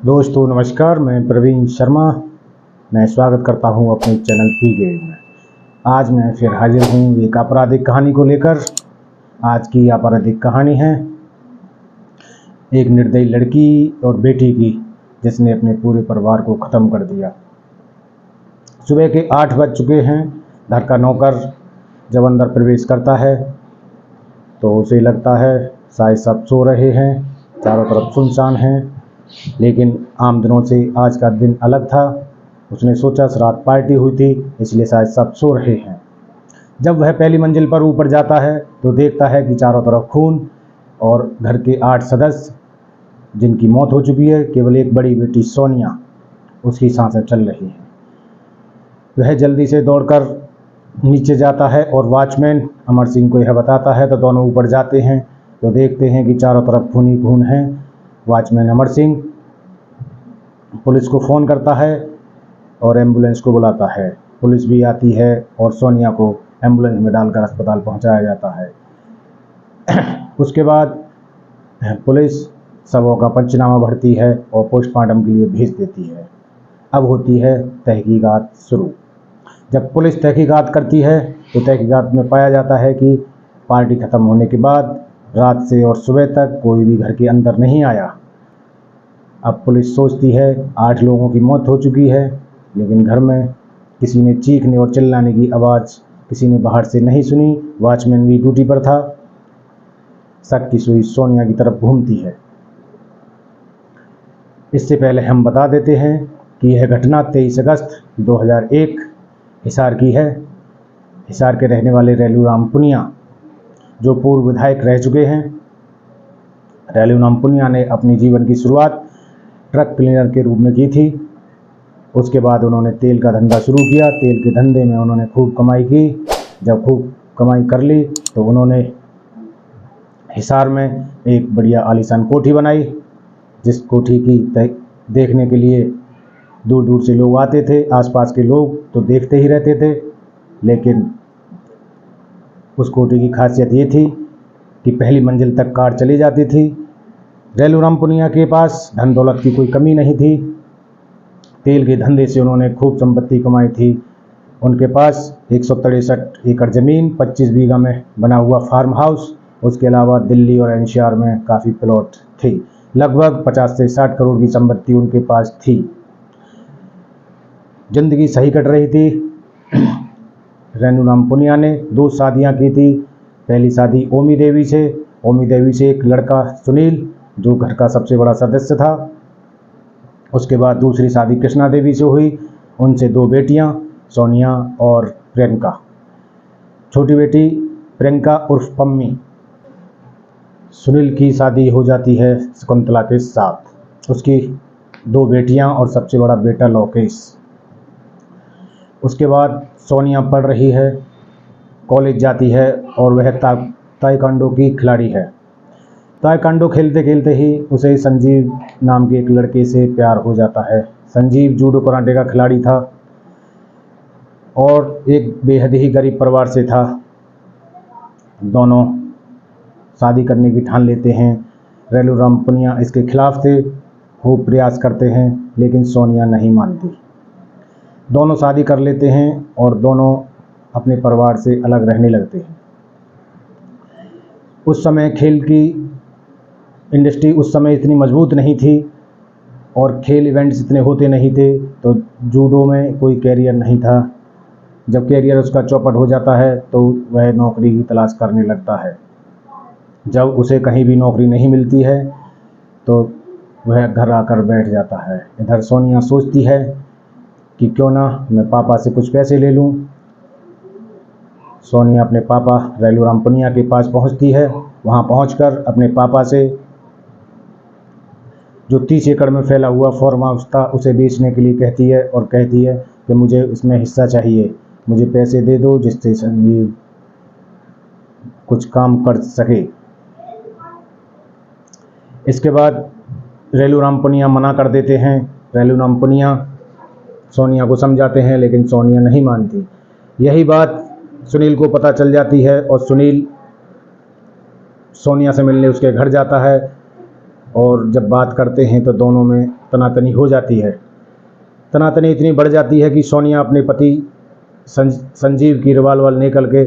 दोस्तों नमस्कार, मैं प्रवीण शर्मा। मैं स्वागत करता हूं अपने चैनल पी गेम में। आज मैं फिर हाजिर हूं एक आपराधिक कहानी को लेकर। आज की आपराधिक कहानी है एक निर्दयी लड़की और बेटी की, जिसने अपने पूरे परिवार को ख़त्म कर दिया। सुबह के 8 बज चुके हैं। घर का नौकर जब अंदर प्रवेश करता है तो उसे लगता है शायद सब सो रहे हैं, चारों तरफ सुनसान हैं। लेकिन आम दिनों से आज का दिन अलग था। उसने सोचा रात पार्टी हुई थी, इसलिए शायद सब सो रहे हैं। जब वह पहली मंजिल पर ऊपर जाता है तो देखता है कि चारों तरफ खून और घर के 8 सदस्य जिनकी मौत हो चुकी है, केवल एक बड़ी बेटी सोनिया, उसकी सांसें चल रही हैं। वह जल्दी से दौड़कर नीचे जाता है और वॉचमैन अमर सिंह को यह बताता है। तो दोनों ऊपर जाते हैं तो देखते हैं कि चारों तरफ खून ही खून है। वॉचमैन अमर सिंह पुलिस को फ़ोन करता है और एम्बुलेंस को बुलाता है। पुलिस भी आती है और सोनिया को एम्बुलेंस में डालकर अस्पताल पहुंचाया जाता है। उसके बाद पुलिस शवों का पंचनामा भरती है और पोस्टमार्टम के लिए भेज देती है। अब होती है तहकीकात शुरू। जब पुलिस तहकीकात करती है तो तहकीकात में पाया जाता है कि पार्टी ख़त्म होने के बाद रात से और सुबह तक कोई भी घर के अंदर नहीं आया। अब पुलिस सोचती है 8 लोगों की मौत हो चुकी है, लेकिन घर में किसी ने चीखने और चिल्लाने की आवाज़ किसी ने बाहर से नहीं सुनी। वॉचमैन भी ड्यूटी पर था। शक की सुई सोनिया की तरफ घूमती है। इससे पहले हम बता देते हैं कि यह घटना 23 अगस्त 2001 हिसार की है। हिसार के रहने वाले रेलूराम पुनिया, जो पूर्व विधायक रह चुके हैं। रेलूराम पुनिया ने अपनी जीवन की शुरुआत ट्रक क्लीनर के रूप में की थी। उसके बाद उन्होंने तेल का धंधा शुरू किया। तेल के धंधे में उन्होंने खूब कमाई की। जब खूब कमाई कर ली तो उन्होंने हिसार में एक बढ़िया आलीशान कोठी बनाई, जिस कोठी की देखने के लिए दूर दूर से लोग आते थे। आसपास के लोग तो देखते ही रहते थे, लेकिन उस कोठी की खासियत ये थी कि पहली मंजिल तक कार चली जाती थी। रेलूराम पुनिया के पास धन दौलत की कोई कमी नहीं थी। तेल के धंधे से उन्होंने खूब संपत्ति कमाई थी। उनके पास 163 एकड़ ज़मीन, 25 बीघा में बना हुआ फार्म हाउस, उसके अलावा दिल्ली और एनसीआर में काफ़ी प्लॉट थी। लगभग 50 से 60 करोड़ की संपत्ति उनके पास थी। जिंदगी सही कट रही थी। रेलूराम पुनिया ने 2 शादियां की थी। पहली शादी ओमी देवी से एक लड़का सुनील, जो घर का सबसे बड़ा सदस्य था। उसके बाद दूसरी शादी कृष्णा देवी से हुई। उनसे 2 बेटियां, सोनिया और प्रियंका। छोटी बेटी प्रियंका उर्फ पम्मी। सुनील की शादी हो जाती है शकुंतला के साथ। उसकी 2 बेटियां और सबसे बड़ा बेटा लोकेश। उसके बाद सोनिया पढ़ रही है, कॉलेज जाती है और वह ताइक्वांडो की खिलाड़ी है। ताइक्वांडो खेलते खेलते ही उसे संजीव नाम के एक लड़के से प्यार हो जाता है। संजीव जूडो कराटे का खिलाड़ी था और एक बेहद ही गरीब परिवार से था। दोनों शादी करने की ठान लेते हैं। रेलूराम पुनिया इसके खिलाफ थे। खूब प्रयास करते हैं, लेकिन सोनिया नहीं मानती। दोनों शादी कर लेते हैं और दोनों अपने परिवार से अलग रहने लगते हैं। उस समय खेल की इंडस्ट्री उस समय इतनी मजबूत नहीं थी और खेल इवेंट्स इतने होते नहीं थे, तो जूडो में कोई कैरियर नहीं था। जब कैरियर उसका चौपट हो जाता है तो वह नौकरी की तलाश करने लगता है। जब उसे कहीं भी नौकरी नहीं मिलती है तो वह घर आकर बैठ जाता है। इधर सोनिया सोचती है कि क्यों ना मैं पापा से कुछ पैसे ले लूं। सोनिया अपने पापा रेलूराम पुनिया के पास पहुंचती है। वहां पहुंचकर अपने पापा से जो 30 एकड़ में फैला हुआ फार्म हाउस था उसे बेचने के लिए कहती है और कहती है कि मुझे इसमें हिस्सा चाहिए, मुझे पैसे दे दो जिससे संजीव कुछ काम कर सके। इसके बाद रेलूराम पुनिया मना कर देते हैं। रेलूराम पुनिया सोनिया को समझाते हैं, लेकिन सोनिया नहीं मानती। यही बात सुनील को पता चल जाती है और सुनील सोनिया से मिलने उसके घर जाता है और जब बात करते हैं तो दोनों में तनातनी हो जाती है। तनातनी इतनी बढ़ जाती है कि सोनिया अपने पति संजीव की रिवॉल्वर निकल के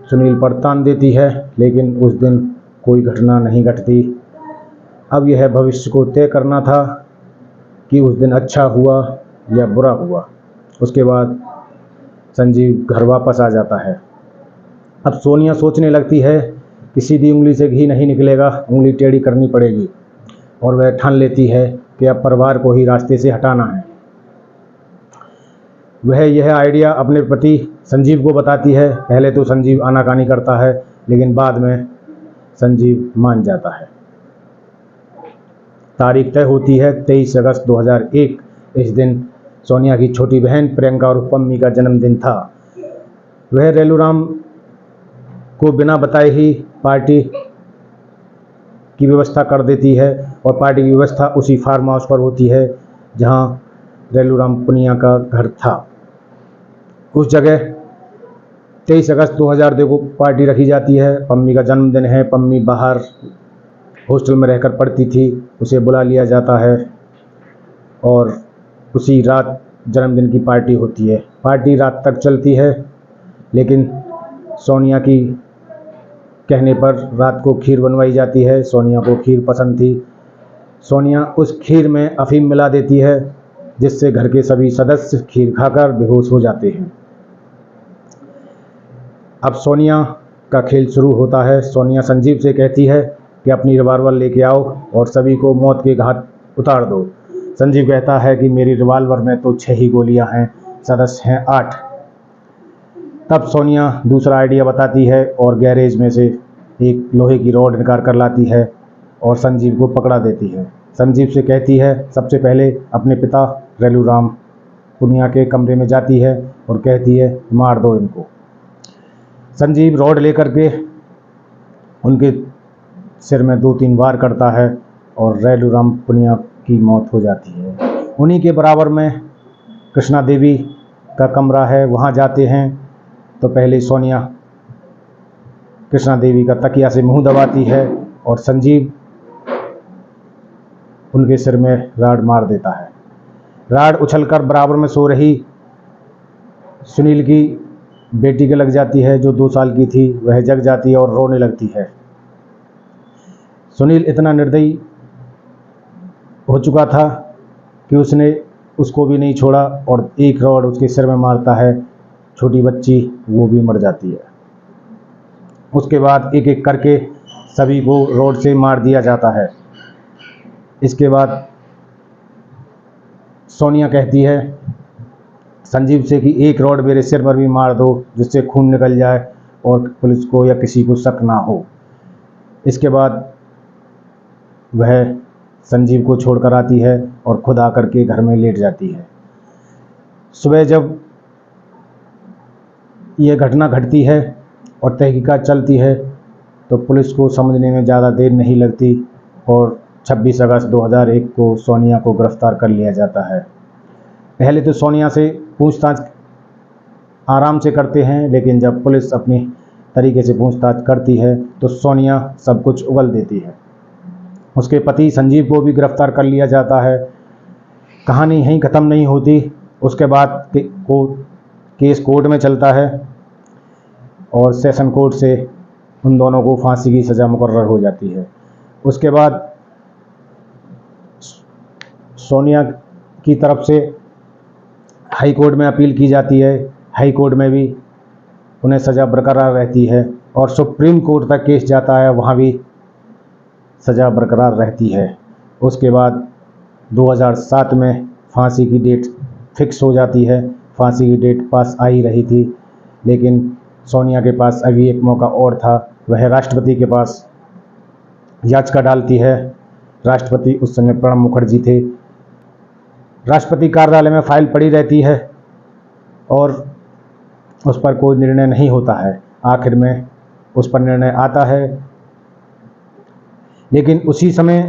सुनील पर तान देती है, लेकिन उस दिन कोई घटना नहीं घटती। अब यह भविष्य को तय करना था कि उस दिन अच्छा हुआ या बुरा हुआ। उसके बाद संजीव घर वापस आ जाता है। अब सोनिया सोचने लगती है कि सीधी उंगली से घी नहीं निकलेगा, उंगली टेढ़ी करनी पड़ेगी, और वह ठान लेती है कि अब परिवार को ही रास्ते से हटाना है। वह यह आइडिया अपने पति संजीव को बताती है। पहले तो संजीव आनाकानी करता है, लेकिन बाद में संजीव मान जाता है। तारीख तय होती है 23 अगस्त 2001। इस दिन सोनिया की छोटी बहन प्रियंका और पम्मी का जन्मदिन था। वह रेलूराम को बिना बताए ही पार्टी की व्यवस्था कर देती है, और पार्टी की व्यवस्था उसी फार्म हाउस पर होती है जहां रेलूराम पुनिया का घर था। उस जगह 23 अगस्त 2002 को पार्टी रखी जाती है। पम्मी का जन्मदिन है। पम्मी बाहर हॉस्टल में रहकर पढ़ती थी, उसे बुला लिया जाता है और उसी रात जन्मदिन की पार्टी होती है। पार्टी रात तक चलती है, लेकिन सोनिया की कहने पर रात को खीर बनवाई जाती है। सोनिया को खीर पसंद थी। सोनिया उस खीर में अफीम मिला देती है, जिससे घर के सभी सदस्य खीर खाकर बेहोश हो जाते हैं। अब सोनिया का खेल शुरू होता है। सोनिया संजीव से कहती है कि अपनी रिवॉल्वर लेके आओ और सभी को मौत के घाट उतार दो। संजीव कहता है कि मेरी रिवॉल्वर में तो 6 ही गोलियां हैं, सदस्य हैं 8। तब सोनिया दूसरा आइडिया बताती है और गैरेज में से एक लोहे की रॉड निकाल कर लाती है और संजीव को पकड़ा देती है। संजीव से कहती है सबसे पहले अपने पिता रेलूराम पुनिया के कमरे में जाती है और कहती है मार दो इनको। संजीव रॉड लेकर के उनके सिर में 2-3 वार करता है और रेलूराम पुनिया की मौत हो जाती है। उन्हीं के बराबर में कृष्णा देवी का कमरा है, वहाँ जाते हैं तो पहले सोनिया कृष्णा देवी का तकिया से मुंह दबाती है और संजीव उनके सिर में राड मार देता है। राड उछलकर बराबर में सो रही सुनील की बेटी के लग जाती है, जो 2 साल की थी। वह जग जाती है और रोने लगती है। सुनील इतना निर्दयी हो चुका था कि उसने उसको भी नहीं छोड़ा और एक रॉड उसके सिर में मारता है। छोटी बच्ची वो भी मर जाती है। उसके बाद एक एक करके सभी को रॉड से मार दिया जाता है। इसके बाद सोनिया कहती है संजीव से कि एक रॉड मेरे सिर पर भी मार दो, जिससे खून निकल जाए और पुलिस को या किसी को शक ना हो। इसके बाद वह संजीव को छोड़कर आती है और खुद आकर के घर में लेट जाती है। सुबह जब यह घटना घटती है और तहकीकात चलती है तो पुलिस को समझने में ज़्यादा देर नहीं लगती और 26 अगस्त 2001 को सोनिया को गिरफ्तार कर लिया जाता है। पहले तो सोनिया से पूछताछ आराम से करते हैं, लेकिन जब पुलिस अपनी तरीके से पूछताछ करती है तो सोनिया सब कुछ उगल देती है। उसके पति संजीव को भी गिरफ्तार कर लिया जाता है। कहानी यहीं ख़त्म नहीं होती। उसके बाद केस कोर्ट में चलता है और सेशन कोर्ट से उन दोनों को फांसी की सज़ा मुकर्रर हो जाती है। उसके बाद सोनिया की तरफ से हाई कोर्ट में अपील की जाती है। हाई कोर्ट में भी उन्हें सज़ा बरकरार रहती है और सुप्रीम कोर्ट तक केस जाता है, वहाँ भी सज़ा बरकरार रहती है। उसके बाद 2007 में फांसी की डेट फिक्स हो जाती है। फांसी की डेट पास आ ही रही थी, लेकिन सोनिया के पास अभी एक मौका और था। वह राष्ट्रपति के पास याचिका डालती है। राष्ट्रपति उस समय प्रणब मुखर्जी थे। राष्ट्रपति कार्यालय में फाइल पड़ी रहती है और उस पर कोई निर्णय नहीं होता है। आखिर में उस पर निर्णय आता है, लेकिन उसी समय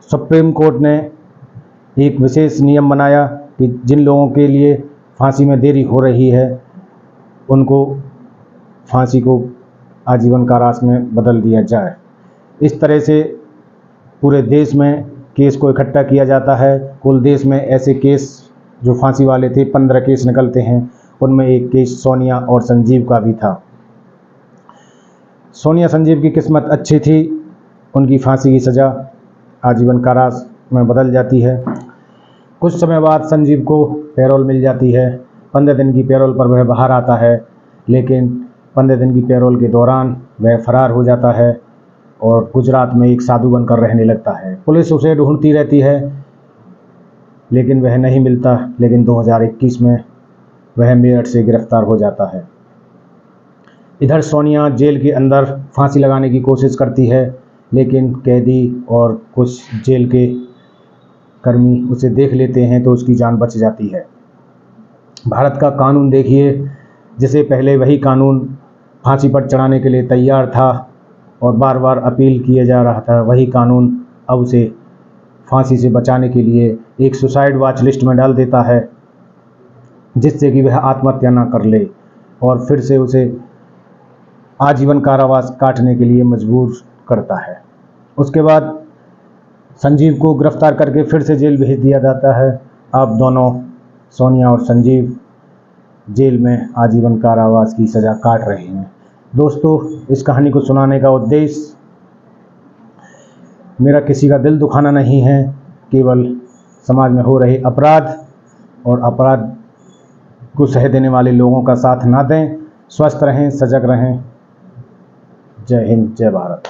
सुप्रीम कोर्ट ने एक विशेष नियम बनाया कि जिन लोगों के लिए फांसी में देरी हो रही है उनको फांसी को आजीवन कारावास में बदल दिया जाए। इस तरह से पूरे देश में केस को इकट्ठा किया जाता है। कुल देश में ऐसे केस जो फांसी वाले थे 15 केस निकलते हैं, उनमें एक केस सोनिया और संजीव का भी था। सोनिया संजीव की किस्मत अच्छी थी, उनकी फांसी की सज़ा आजीवन कारावास में बदल जाती है। कुछ समय बाद संजीव को पैरोल मिल जाती है। 15 दिन की पैरोल पर वह बाहर आता है, लेकिन 15 दिन की पैरोल के दौरान वह फरार हो जाता है और गुजरात में एक साधु बनकर रहने लगता है। पुलिस उसे ढूंढती रहती है, लेकिन वह नहीं मिलता। लेकिन 2021 में वह मेरठ से गिरफ्तार हो जाता है। इधर सोनिया जेल के अंदर फांसी लगाने की कोशिश करती है, लेकिन कैदी और कुछ जेल के कर्मी उसे देख लेते हैं तो उसकी जान बच जाती है। भारत का कानून देखिए, जिसे पहले वही कानून फांसी पर चढ़ाने के लिए तैयार था और बार बार अपील किया जा रहा था, वही कानून अब उसे फांसी से बचाने के लिए एक सुसाइड वॉच लिस्ट में डाल देता है, जिससे कि वह आत्महत्या ना कर ले और फिर से उसे आजीवन कारावास काटने के लिए मजबूर करता है। उसके बाद संजीव को गिरफ्तार करके फिर से जेल भेज दिया जाता है। अब दोनों सोनिया और संजीव जेल में आजीवन कारावास की सज़ा काट रहे हैं। दोस्तों, इस कहानी को सुनाने का उद्देश्य मेरा किसी का दिल दुखाना नहीं है, केवल समाज में हो रहे अपराध और अपराध को सह देने वाले लोगों का साथ ना दें। स्वस्थ रहें, सजग रहें। जय हिंद, जय भारत।